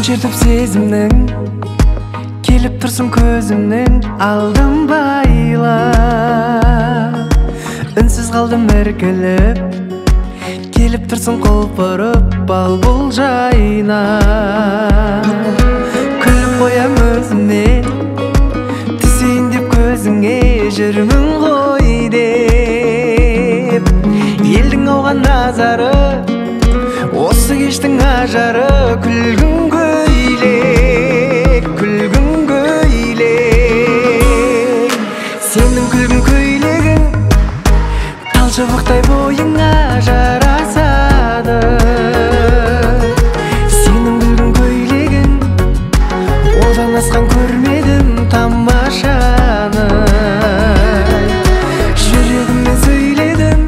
Çırtıp sezimnin kelip tursun közümnin aldım bayla Ünsüz kaldım erkelip kelip tursun kolparıp bal bul jayına Külüp koyam özüne tüseyim dep közüne jürmün koy dep Elдің oğan nazarı осы кештің ажары күлгін көйлек Сенің күлгін көйлегің тал шыбықтай бойыңа жарасады Сенің күлгін көйлегің одан асқан көрмедім тамашаны Жүрегіммен сөйледім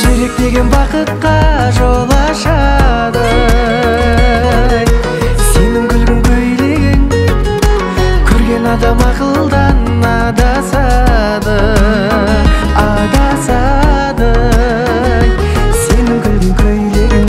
жүрек деген бақытқа жол ашады Сенің күлгін көйлегің көрген адам ақылдан адасады Сенің күлгін көйлегің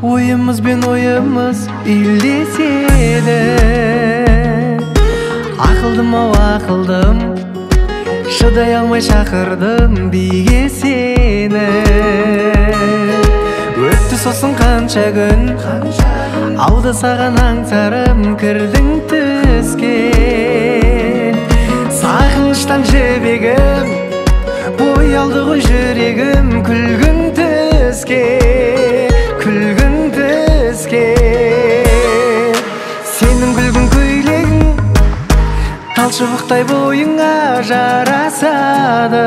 Oyımız ben oyımız illesedi Akıldım ау akıldım Шыдай алмай шақырдым биге сені Өтті сосын қанша күн Ауды саған аңсарым кірдің түске Сағыныштан жібегім Бой алды ғой жүрегім күлгін түске Сенің күлгін көйлегің тал шыбықтай бойыңа жарасады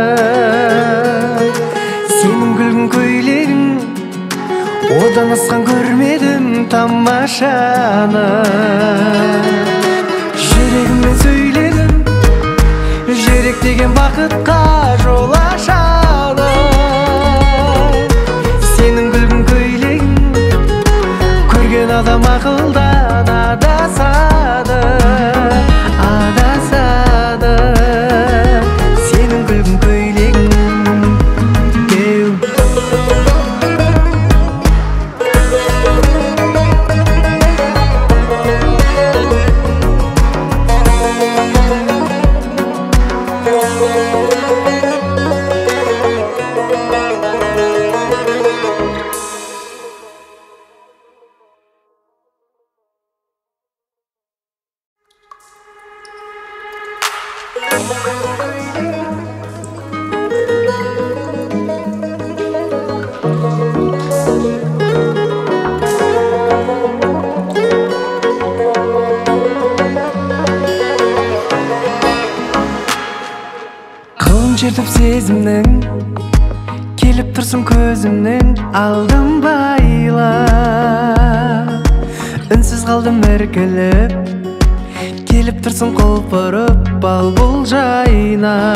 Сенің күлгін көйлегің одан асқан көрмедім тамашаны Жүрегіммен сөйледім жүрек деген бақытқа жол ашады Сенің күлгін көйлегің көрген адам ақылдан адасады Сенің күлгін көйлегің Çırtıp sezimnin kelip tursun közümnin aldım bayla Ünsüz kaldım erkelip kelip tursun kolparıp bal bul jayına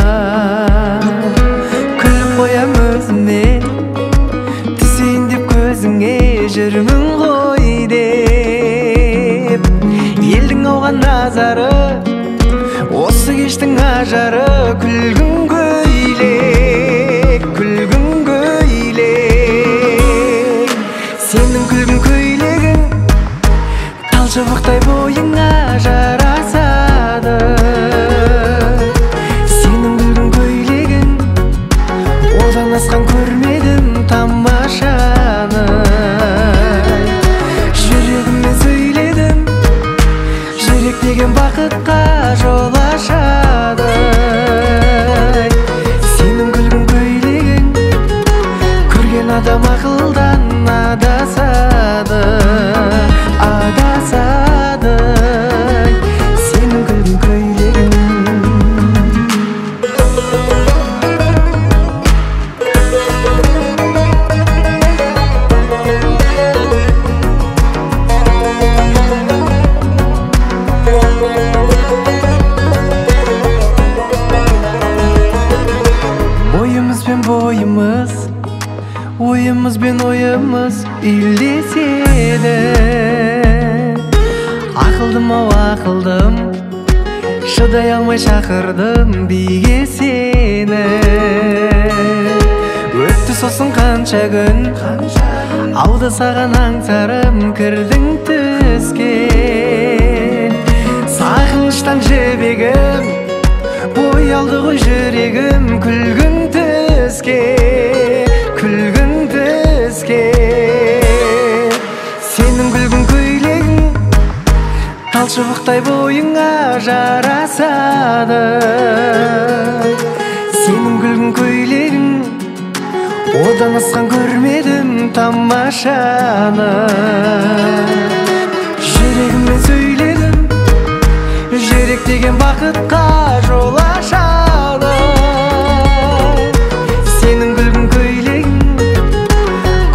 Külüp koyam özüne tüseyim dep közüne jürmün koy dep Elдің oğan nazarı осы кештің ажары күлгін көйлек Сенің күлгін көйлегің тал шыбықтай бойыңа жарасады Сенің күлгін көйлегің одан асқан көрмедім тамашаны Жүрегіммен сөйледім жүрек деген бақытқа жол ашады Boyumuz ben oyumuz illese de akıldım o akıldım, şıday almay şakırdım bige seni. Öttü sosun kança gün, ауды саған аңсарым кірдің түске. Сағыныштан жебегім, бой алды ғой жүрегім күлгін түске, күлгін түске. Сенің күлгін көйлегің талшыбықтай бойыңа жарасады. Сенің күлгін көйлегің одан асқан көрмедім тамашаны. Жүрегіммен сөйледім, жүрек деген бақытқа жол ашады. Сенің күлгін көйлегің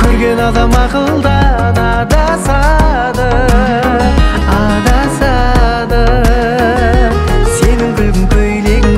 көрген адам ақылдан адасады, адасады. Сенің күлгін көйлегің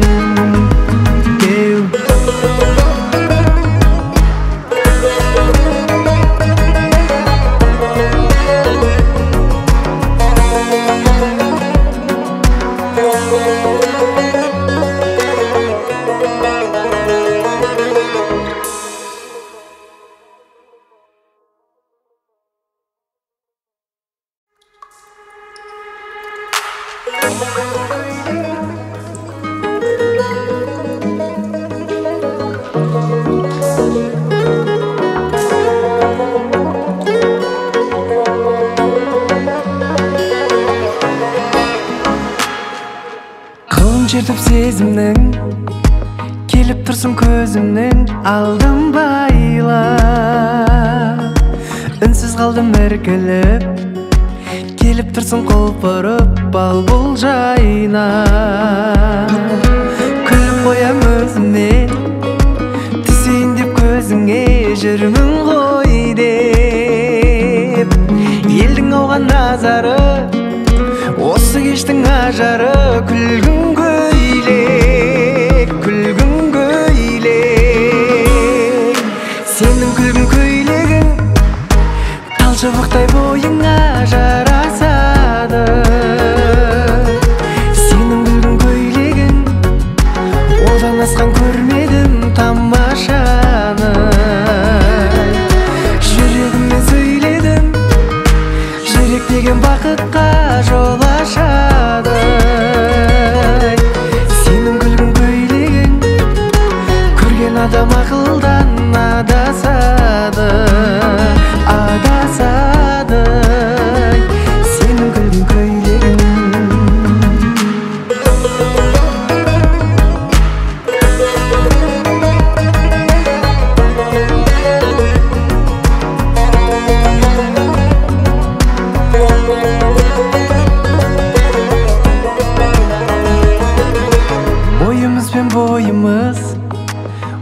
Çертіп сезімнің келіп тұрсын көзімнің алдым байла. Үнсіз қалдым іркіліп, келіп тұрсын құлпырып бал бұл жайна. Күліп қоям өзіме, түсейін деп көзіңе жүрмін ғой деп. Елдің ауған назары, осы кештің ажары күлгін көйлек, күлгін көйлек. Сенің күлгін көйлегің талшыбықтай бойыңа жарасады. Сенің күлгін көйлегің одан асқан көрмедім тамашаны. Жүрегіммен сөйледім, жүрек деген бақытқа жол ашады. Сенің күлгін көйлегің көрген адам ақылдан адасады, адасады. Сенің күлгін көйлегің бойымыз,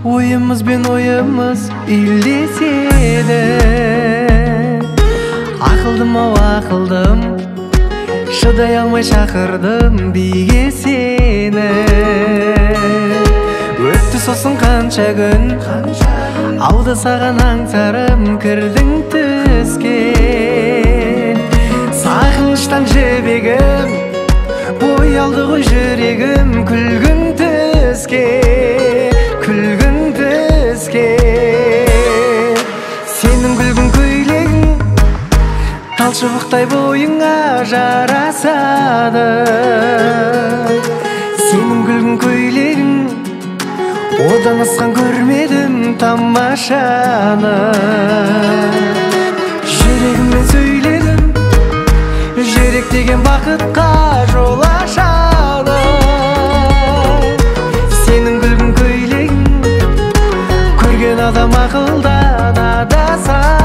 ойымыз бен ойымыз үйлеседі. Ақылдым ау ақылдым, шыдай алмай шақырдым биге сені. Өтті сосын қанша күн, ауды саған аңсарым кірдің түске. Сағыныштан жебегім, бой алды ғой жүрегім күлгін түске, күлгін түске. Сенің күлгін көйлегің талшыбықтай бойыңа жарасады. Сенің күлгін көйлегің одан асқан көрмедім тамашаны. Жүрегіммен сөйледім, жүрек деген бақытқа жол ашады. Сенің күлгін көйлегің көрген адам ақылдан адасады.